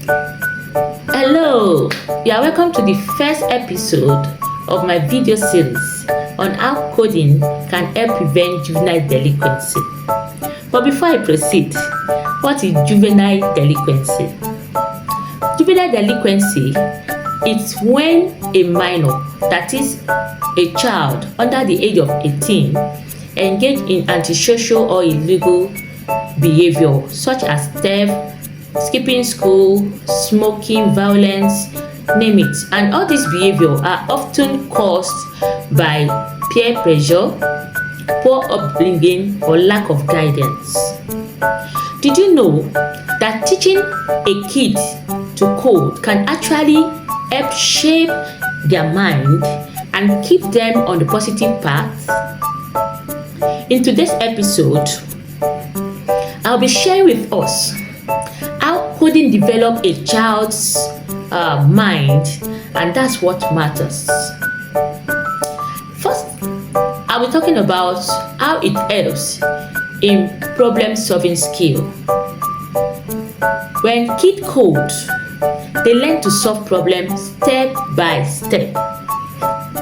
Hello, you are welcome to the first episode of my video series on how coding can help prevent juvenile delinquency. But before I proceed, what is juvenile delinquency? Juvenile delinquency is when a minor, that is a child under the age of 18, engage in antisocial or illegal behavior such as theft, skipping school, smoking, violence, name it. And all these behavior are often caused by peer pressure, poor upbringing, or lack of guidance. Did you know that teaching a kid to code can actually help shape their mind and keep them on the positive path? In today's episode, I'll be sharing with us how coding develop a child's mind, and that's what matters. First, I'll be talking about how it helps in problem-solving skill. When kids code, they learn to solve problems step by step.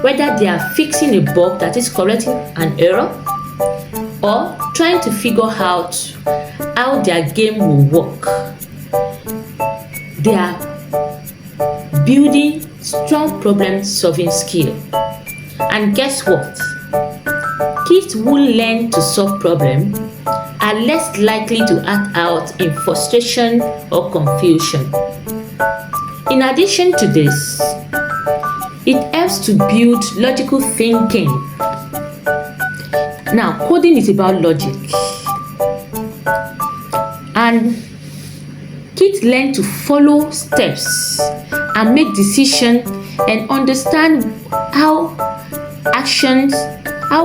Whether they are fixing a bug, that is correcting an error, or trying to figure out how their game will work, they are building strong problem-solving skill. And guess what? Kids who learn to solve problems are less likely to act out in frustration or confusion. In addition to this, it helps to build logical thinking. Now, coding is about logic, and kids learn to follow steps and make decisions and understand how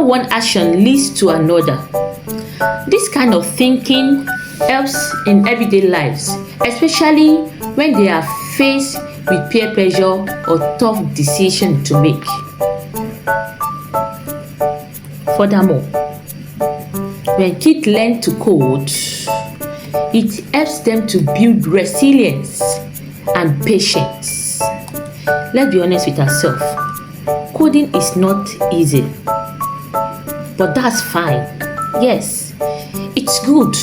one action leads to another. This kind of thinking helps in everyday lives, especially when they are faced with peer pressure or tough decisions to make. Furthermore, when kids learn to code, it helps them to build resilience and patience. Let's be honest with ourselves. Coding is not easy, but that's fine. Yes, it's good.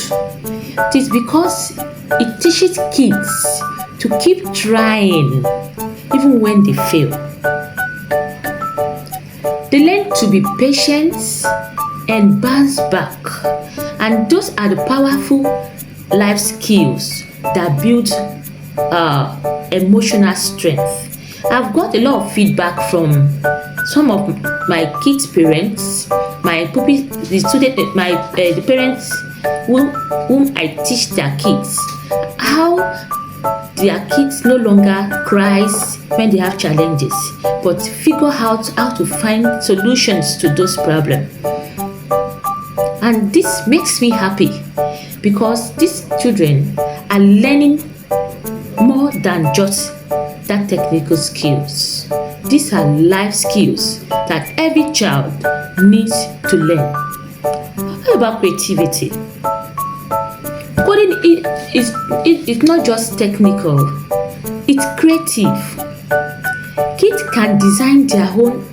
It is because it teaches kids to keep trying even when they fail. They learn to be patient and bounce back, and those are the powerful life skills that build emotional strength. I've got a lot of feedback from some of my kids' parents, the parents whom I teach their kids, how their kids no longer cries when they have challenges, but figure out how to find solutions to those problems. And this makes me happy because these children are learning more than just that technical skills. These are life skills that every child needs to learn. How about creativity? Coding is not just technical, it's creative. Kids can design their own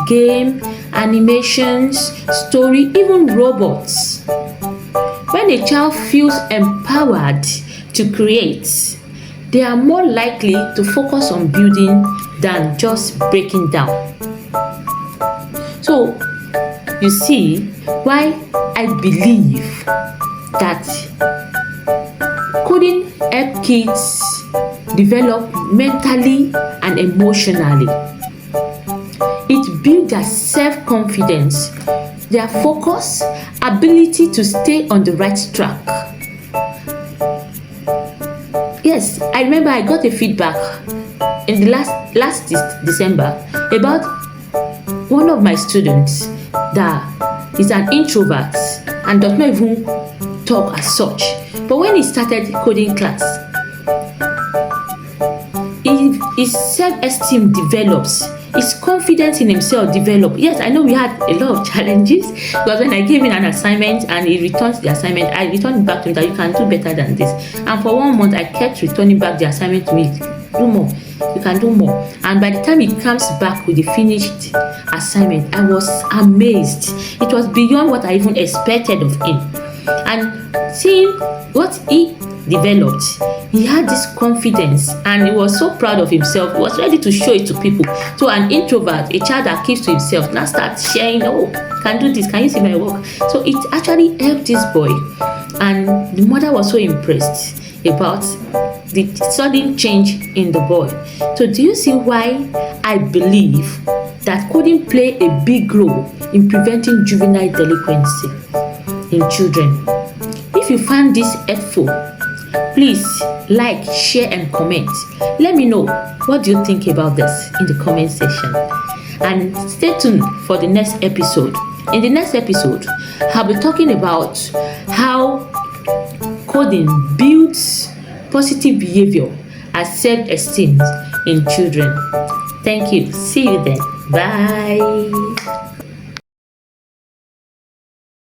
game, animations, story, even robots. When a child feels empowered to create, they are more likely to focus on building than just breaking down. So, you see why I believe that coding helps kids develop mentally and emotionally. It builds their self-confidence, their focus, ability to stay on the right track. Yes, I remember I got a feedback in the last December about one of my students that is an introvert and does not even talk as such. But when he started coding class, his self-esteem develops. his confidence in himself developed. Yes, I know we had a lot of challenges because when I gave him an assignment and he returns the assignment, I returned it back to him that you can do better than this. And for 1 month, I kept returning back the assignment to me. Do more. You can do more. And by the time he comes back with the finished assignment, I was amazed. It was beyond what I even expected of him. And seeing what he developed, he had this confidence and he was so proud of himself. He was ready to show it to people. So an introvert, a child that keeps to himself, now starts sharing, oh, can do this, can you see my work? So it actually helped this boy. And the mother was so impressed about the sudden change in the boy. So do you see why I believe that coding play a big role in preventing juvenile delinquency in children? If you found this helpful, please like, share and comment. Let me know what do you think about this in the comment section. And stay tuned for the next episode. In the next episode, I'll be talking about how coding builds positive behavior and self-esteem in children. Thank you. See you then. Bye.